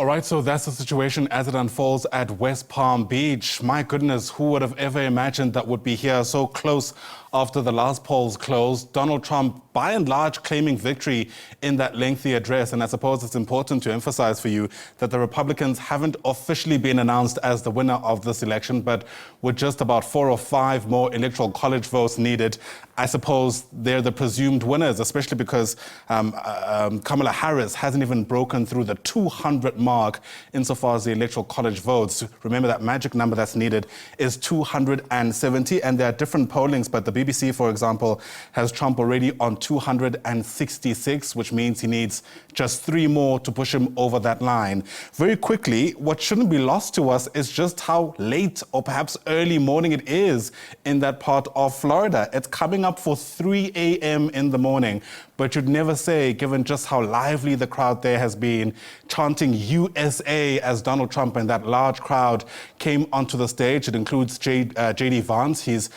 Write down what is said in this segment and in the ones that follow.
All right, so that's the situation as it unfolds at West Palm Beach. My goodness, who would have ever imagined that would be here so close after the last polls closed? Donald Trump, by and large, claiming victory in that lengthy address. And I suppose it's important to emphasize for you that the Republicans haven't officially been announced as the winner of this election, but with just about 4 or 5 more electoral college votes needed, I suppose they're the presumed winners, especially because Kamala Harris hasn't even broken through the 200 mark insofar as the electoral college votes. Remember, that magic number that's needed is 270, and there are different pollings, but the BBC, for example, has Trump already on 266, which means he needs just 3 more to push him over that line. Very quickly, what shouldn't be lost to us is just how late or perhaps early morning it is in that part of Florida. It's coming up for 3 a.m. in the morning, but you'd never say, given just how lively the crowd there has been, chanting USA as Donald Trump and that large crowd came onto the stage. It includes J.D. Vance, his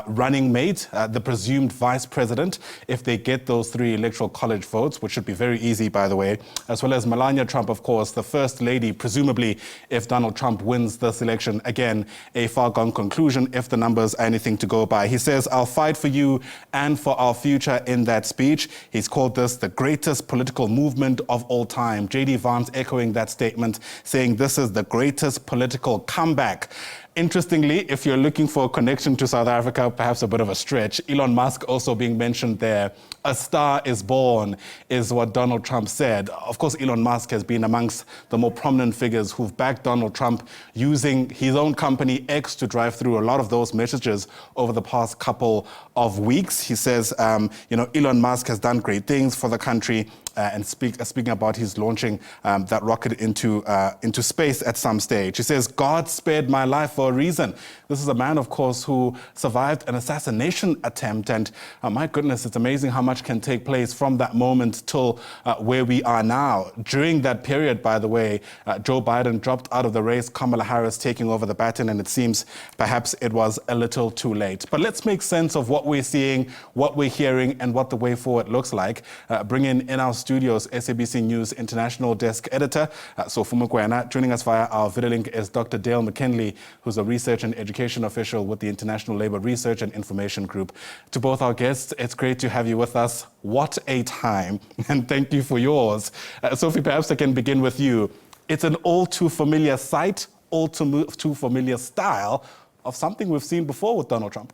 running mate, the presumed vice president, if they get those 3 electoral college votes, which should be very easy, by the way, as well as Melania Trump, of course, the first lady, presumably, if Donald Trump wins this election. Again, a far-gone conclusion if the numbers are anything to go by. He says, "I'll fight for you and for our future" in that speech. He's called this the greatest political movement of all time. J.D. Vance echoing that statement, saying this is the greatest political comeback. Interestingly, if you're looking for a connection to South Africa, perhaps a bit of a stretch, Elon Musk also being mentioned there. A star is born, is what Donald Trump said. Of course, Elon Musk has been amongst the more prominent figures who've backed Donald Trump, using his own company X to drive through a lot of those messages over the past couple of weeks. He says, Elon Musk has done great things for the country. And speaking about his launching that rocket into space at some stage. He says, "God spared my life for a reason." This is a man, of course, who survived an assassination attempt. And my goodness, it's amazing how much can take place from that moment till where we are now. During that period, by the way, Joe Biden dropped out of the race, Kamala Harris taking over the baton, and it seems perhaps it was a little too late. But let's make sense of what we're seeing, what we're hearing, and what the way forward looks like. Bring in our studios, SABC News International Desk Editor, Sofumo Kwena. Joining us via our video link is Dr. Dale McKinley, who's a research and education official with the International Labour Research and Information Group. To both our guests, it's great to have you with us. What a time, and thank you for yours. Sophie, perhaps I can begin with you. It's an all too familiar sight, all too familiar style of something we've seen before with Donald Trump.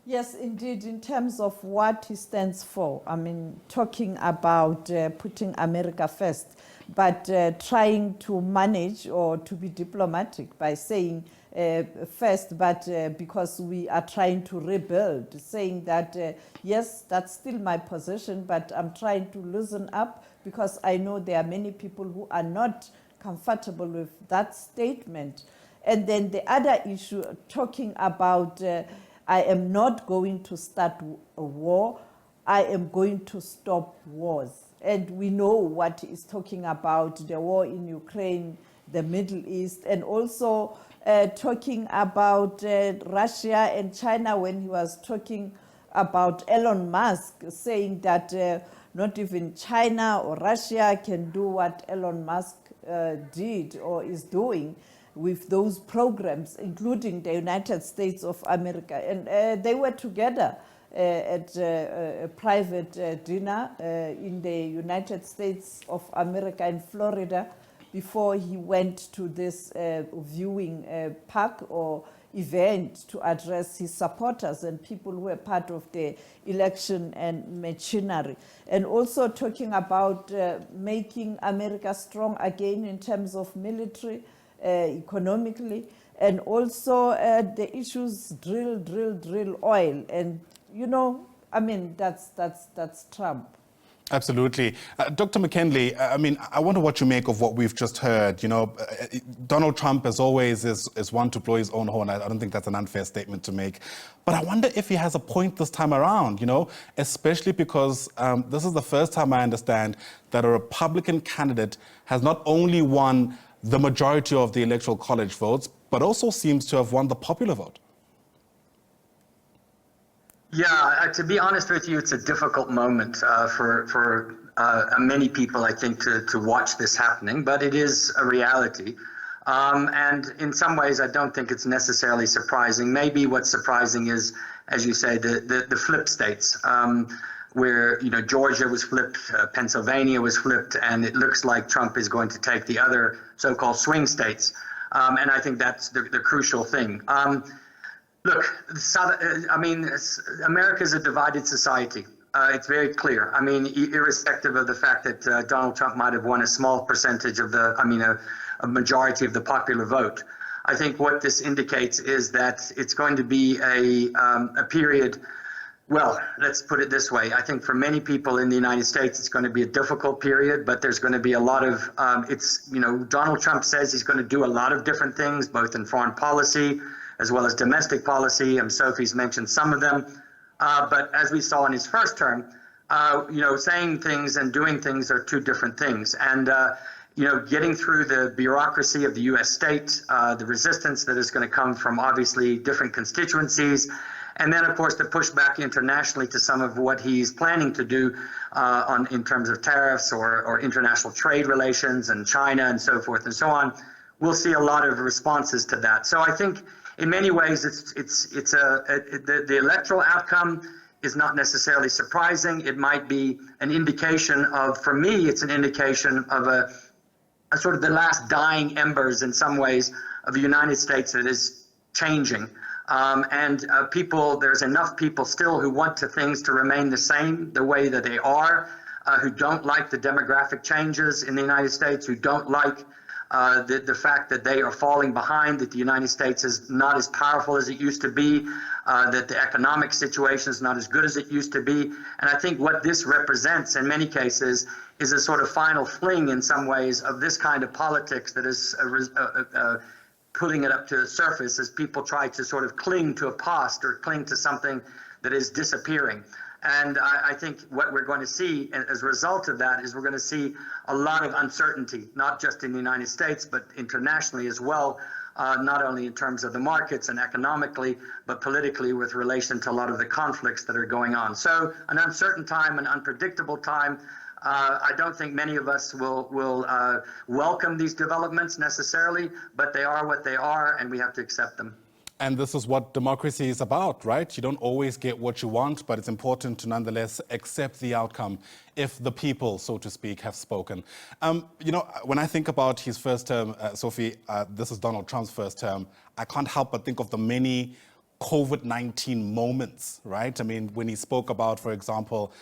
Yes, indeed, in terms of what he stands for. I mean, talking about putting America first, but trying to manage or to be diplomatic by saying first, but because we are trying to rebuild, saying that, yes, that's still my position, but I'm trying to loosen up because I know there are many people who are not comfortable with that statement. And then the other issue, talking about I am not going to start a war, I am going to stop wars. And we know what he's talking about, the war in Ukraine, the Middle East, and also talking about Russia and China when he was talking about Elon Musk, saying that not even China or Russia can do what Elon Musk did or is doing with those programs, including the United States of America. And they were together at a private dinner in the United States of America in Florida before he went to this viewing park or event to address his supporters and people who were part of the election and machinery. And also talking about making America strong again in terms of military, economically, and also the issues drill oil. And, I mean, that's Trump. Absolutely. Dr. McKinley, I mean, I wonder what you make of what we've just heard. Donald Trump, as always, is one to blow his own horn. I don't think that's an unfair statement to make. But I wonder if he has a point this time around, especially because this is the first time I understand that a Republican candidate has not only won the majority of the electoral college votes, but also seems to have won the popular vote. Yeah, to be honest with you, it's a difficult moment for many people, I think, to watch this happening, but it is a reality. And in some ways, I don't think it's necessarily surprising. Maybe what's surprising is, as you say, the flip states, where Georgia was flipped, Pennsylvania was flipped, and it looks like Trump is going to take the other so-called swing states. And I think that's the crucial thing. Look, America is a divided society. It's very clear. I mean, irrespective of the fact that Donald Trump might have won a small percentage of a majority of the popular vote, I think what this indicates is that it's going to be a period. Well, let's put it this way. I think for many people in the United States, it's going to be a difficult period, but there's going to be a lot of, Donald Trump says he's going to do a lot of different things, both in foreign policy as well as domestic policy. Sophie's mentioned some of them. But as we saw in his first term, saying things and doing things are two different things. And, getting through the bureaucracy of the U.S. state, the resistance that is going to come from obviously different constituencies, and then, of course, the pushback internationally to some of what he's planning to do in terms of tariffs or international trade relations and China and so forth and so on. We'll see a lot of responses to that. So I think in many ways, the electoral outcome is not necessarily surprising. It might be an indication of, for me, it's an indication of a sort of the last dying embers in some ways of the United States that is changing. There's enough people still who want things to remain the same, the way that they are, who don't like the demographic changes in the United States, who don't like the fact that they are falling behind, that the United States is not as powerful as it used to be, that the economic situation is not as good as it used to be. And I think what this represents in many cases is a sort of final fling in some ways of this kind of politics that is putting it up to the surface as people try to sort of cling to a past or cling to something that is disappearing. And I think what we're going to see as a result of that is we're going to see a lot of uncertainty, not just in the United States, but internationally as well, not only in terms of the markets and economically, but politically with relation to a lot of the conflicts that are going on. So an uncertain time, an unpredictable time. I don't think many of us will welcome these developments necessarily, but they are what they are, and we have to accept them. And this is what democracy is about, right? You don't always get what you want, but it's important to nonetheless accept the outcome if the people, so to speak, have spoken. When I think about his first term, Sophie, this is Donald Trump's first term, I can't help but think of the many COVID-19 moments, right? I mean, when he spoke about, for example,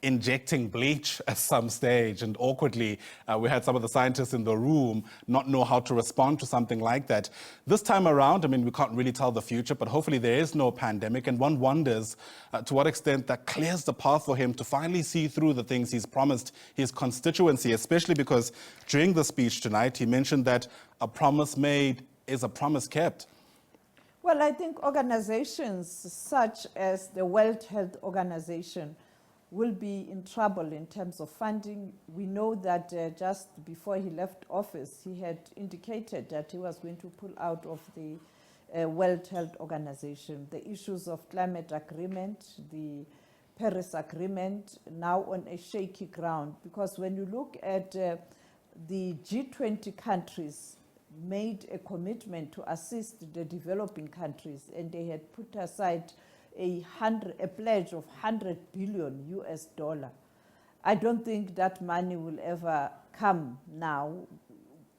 injecting bleach at some stage, and awkwardly we had some of the scientists in the room not know how to respond to something like that. This time around, I mean, we can't really tell the future, but hopefully there is no pandemic, and one wonders to what extent that clears the path for him to finally see through the things he's promised his constituency, especially because during the speech tonight he mentioned that a promise made is a promise kept. Well, I think organizations such as the World Health Organization will be in trouble in terms of funding. We know that just before he left office, he had indicated that he was going to pull out of the World Health Organization. The issues of climate agreement, the Paris Agreement, now on a shaky ground, because when you look at the G20 countries made a commitment to assist the developing countries, and they had put aside a pledge of $100 billion US. I don't think that money will ever come now.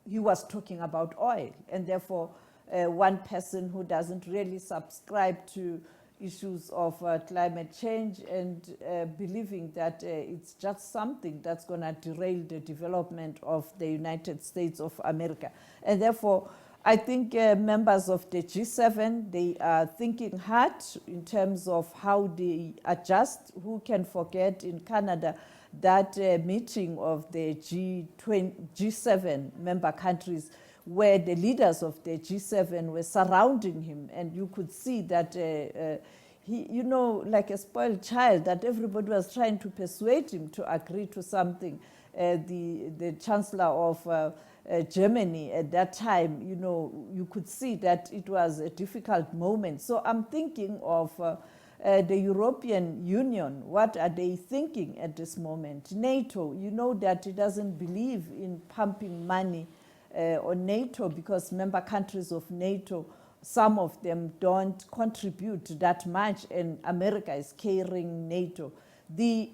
He was talking about oil, and therefore one person who doesn't really subscribe to issues of climate change and believing that it's just something that's going to derail the development of the United States of America. And therefore, I think members of the G7, they are thinking hard in terms of how they adjust. Who can forget in Canada that meeting of the G7 member countries where the leaders of the G7 were surrounding him, and you could see that he, like a spoiled child, that everybody was trying to persuade him to agree to something. The Chancellor of Germany at that time, you could see that it was a difficult moment. So I'm thinking of The European Union, what are they thinking at this moment? NATO, you know that it doesn't believe in pumping money on NATO because member countries of NATO, some of them don't contribute that much, and America is carrying NATO. The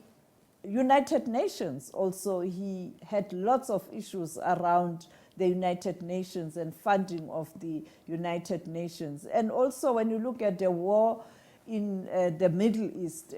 United Nations also, he had lots of issues around the United Nations and funding of the United Nations. And also when you look at the war in the Middle East,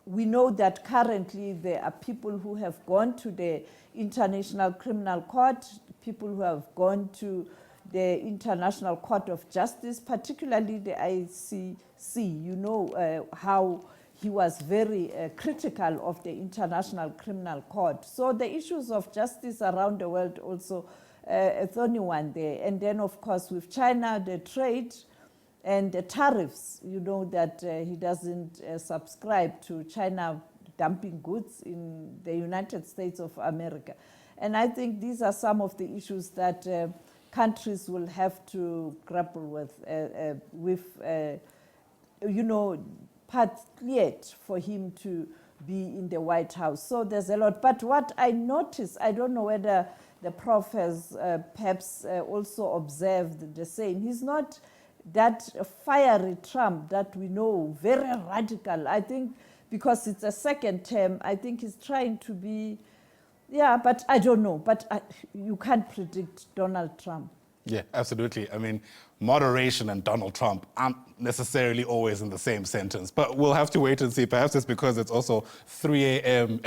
we know that currently there are people who have gone to the International Criminal Court, people who have gone to the International Court of Justice, particularly the ICC. You know how he was very critical of the International Criminal Court. So the issues of justice around the world also a thorny one there. And then, of course, with China, the trade and the tariffs, you know that he doesn't subscribe to China dumping goods in the United States of America. And I think these are some of the issues that countries will have to grapple with, you know, path cleared for him to be in the White House. So there's a lot. But what I noticed, I don't know whether the prof has perhaps also observed the same. He's not that fiery Trump that we know, very radical. I think because it's a second term, I think he's trying to be, yeah, but I don't know. But you can't predict Donald Trump. Yeah, absolutely. I mean, moderation and Donald Trump aren't necessarily always in the same sentence, but we'll have to wait and see. Perhaps it's because it's also 3 a.m.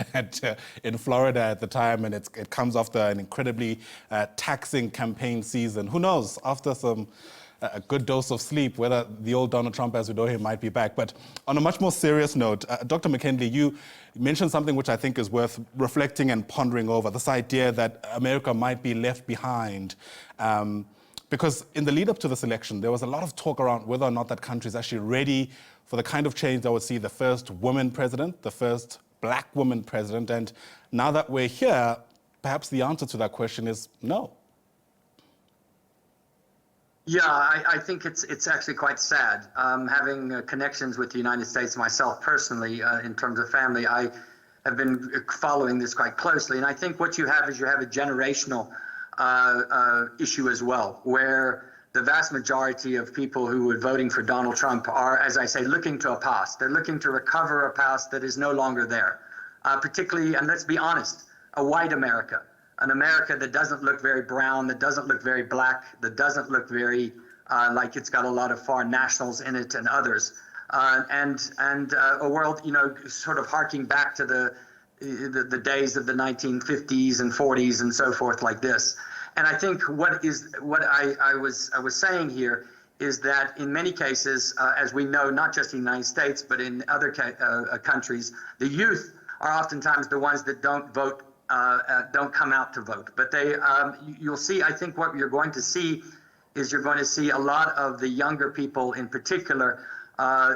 in Florida at the time, and it comes after an incredibly taxing campaign season. Who knows, after a good dose of sleep, whether the old Donald Trump as we know him might be back. But on a much more serious note, Dr. McKinley, you mentioned something which I think is worth reflecting and pondering over, this idea that America might be left behind. Because in the lead up to this election, there was a lot of talk around whether or not that country is actually ready for the kind of change that would see the first woman president, the first black woman president. And now that we're here, perhaps the answer to that question is no. Yeah, I think it's actually quite sad. Having connections with the United States myself personally, in terms of family, I have been following this quite closely. And I think what you have is you have a generational issue as well, where the vast majority of people who were voting for Donald Trump are, as I say, looking to a past. They're looking to recover a past that is no longer there, particularly, and let's be honest, a white America. An America that doesn't look very brown, that doesn't look very black, that doesn't look very like it's got a lot of foreign nationals in it and others, and a world, you know, sort of harking back to the days of the 1950s and 40s and so forth like this. And I think what I was saying here is that in many cases, as we know, not just in the United States but in other countries, the youth are oftentimes the ones that don't vote. Don't come out to vote, but you'll see, I think what you're going to see is you're going to see a lot of the younger people in particular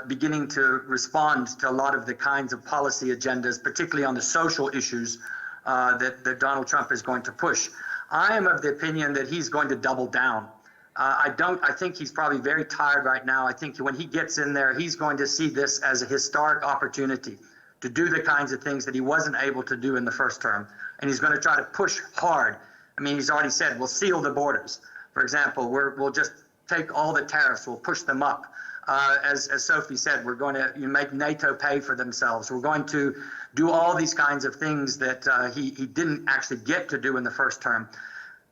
beginning to respond to a lot of the kinds of policy agendas, particularly on the social issues that Donald Trump is going to push. I am of the opinion that he's going to double down. I think he's probably very tired right now. I think when he gets in there, he's going to see this as a historic opportunity to do the kinds of things that he wasn't able to do in the first term. And he's going to try to push hard. I mean, he's already said, we'll seal the borders. For example, we'll just take all the tariffs, we'll push them up. As Sophie said, we're going to make NATO pay for themselves. We're going to do all these kinds of things that he didn't actually get to do in the first term.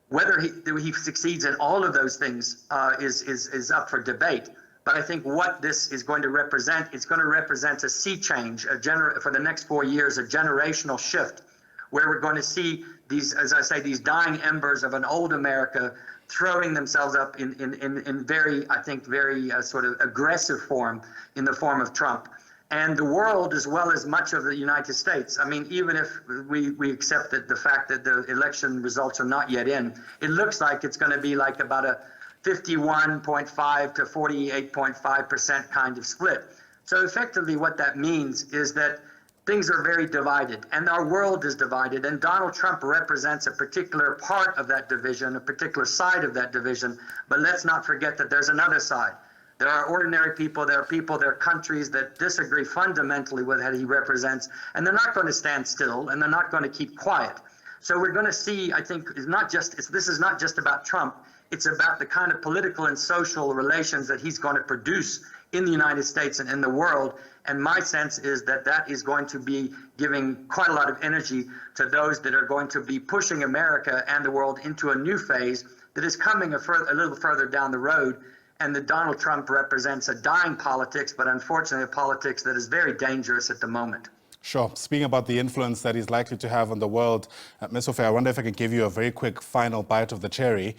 Whether he succeeds in all of those things is up for debate. But I think what this is going to represent, it's going to represent a sea change, for the next 4 years, a generational shift, where we're going to see these, as I say, these dying embers of an old America throwing themselves up in very, I think, very sort of aggressive form, in the form of Trump. And the world, as well as much of the United States, I mean, even if we accept that the fact that the election results are not yet in, it looks like it's going to be like about a 51.5 to 48.5% kind of split. So effectively what that means is that things are very divided, and our world is divided, and Donald Trump represents a particular part of that division, a particular side of that division. But let's not forget that there's another side. There are ordinary people, there are countries that disagree fundamentally with what he represents, and they're not going to stand still, and they're not going to keep quiet. So we're going to see, I think, this is not just about Trump, it's about the kind of political and social relations that he's going to produce in the United States and in the world. And my sense is that that is going to be giving quite a lot of energy to those that are going to be pushing America and the world into a new phase that is coming a little further down the road. And that Donald Trump represents a dying politics, but unfortunately a politics that is very dangerous at the moment. Sure. Speaking about the influence that he's likely to have on the world, Ms. Sophia, I wonder if I could give you a very quick final bite of the cherry.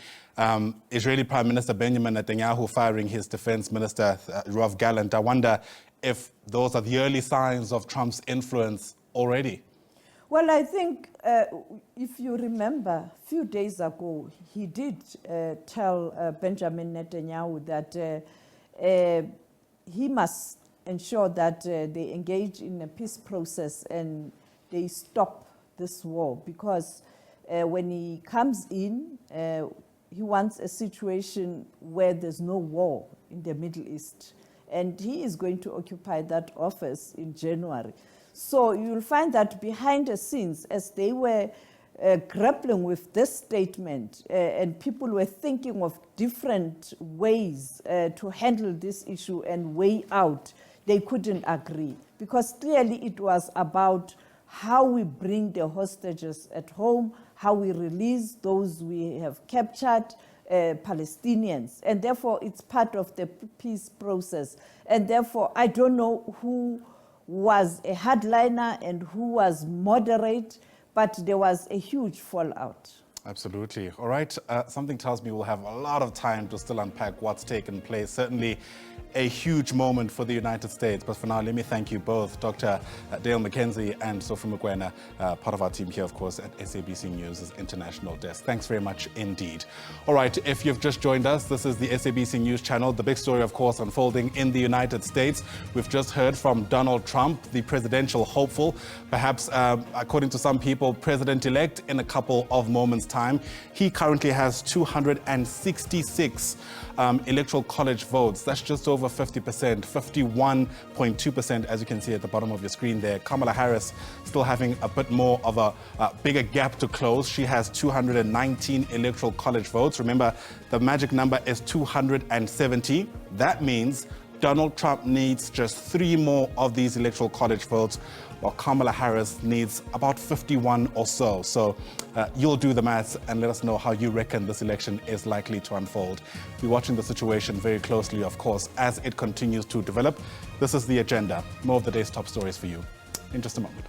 Israeli Prime Minister Benjamin Netanyahu firing his defense minister, Yoav Gallant. I wonder if those are the early signs of Trump's influence already. Well, I think if you remember, a few days ago, he did tell Benjamin Netanyahu that he must ensure that they engage in a peace process and they stop this war, because when he comes in, he wants a situation where there's no war in the Middle East. And he is going to occupy that office in January. So you'll find that behind the scenes, as they were grappling with this statement and people were thinking of different ways to handle this issue and way out, they couldn't agree, because clearly it was about how we bring the hostages at home, how we release those we have captured, Palestinians, and therefore it's part of the peace process. And therefore, I don't know who was a hardliner and who was moderate, but there was a huge fallout. Absolutely. All right. Something tells me we'll have a lot of time to still unpack what's taken place. Certainly a huge moment for the United States. But for now, let me thank you both, Dr. Dale McKenzie and Sophie Mokoena, part of our team here, of course, at SABC News' International Desk. Thanks very much indeed. All right. If you've just joined us, this is the SABC News channel. The big story, of course, unfolding in the United States. We've just heard from Donald Trump, the presidential hopeful, perhaps, according to some people, president-elect in a couple of moments' time. He currently has 266 electoral college votes. That's just over 50%, 51.2%, as you can see at the bottom of your screen there. Kamala Harris still having a bit more of a bigger gap to close. She has 219 electoral college votes. Remember, the magic number is 270. That means Donald Trump needs just 3 more of these electoral college votes, while Kamala Harris needs about 51 or so. So you'll do the maths and let us know how you reckon this election is likely to unfold. We're watching the situation very closely, of course, as it continues to develop. This is The Agenda. More of the day's top stories for you in just a moment.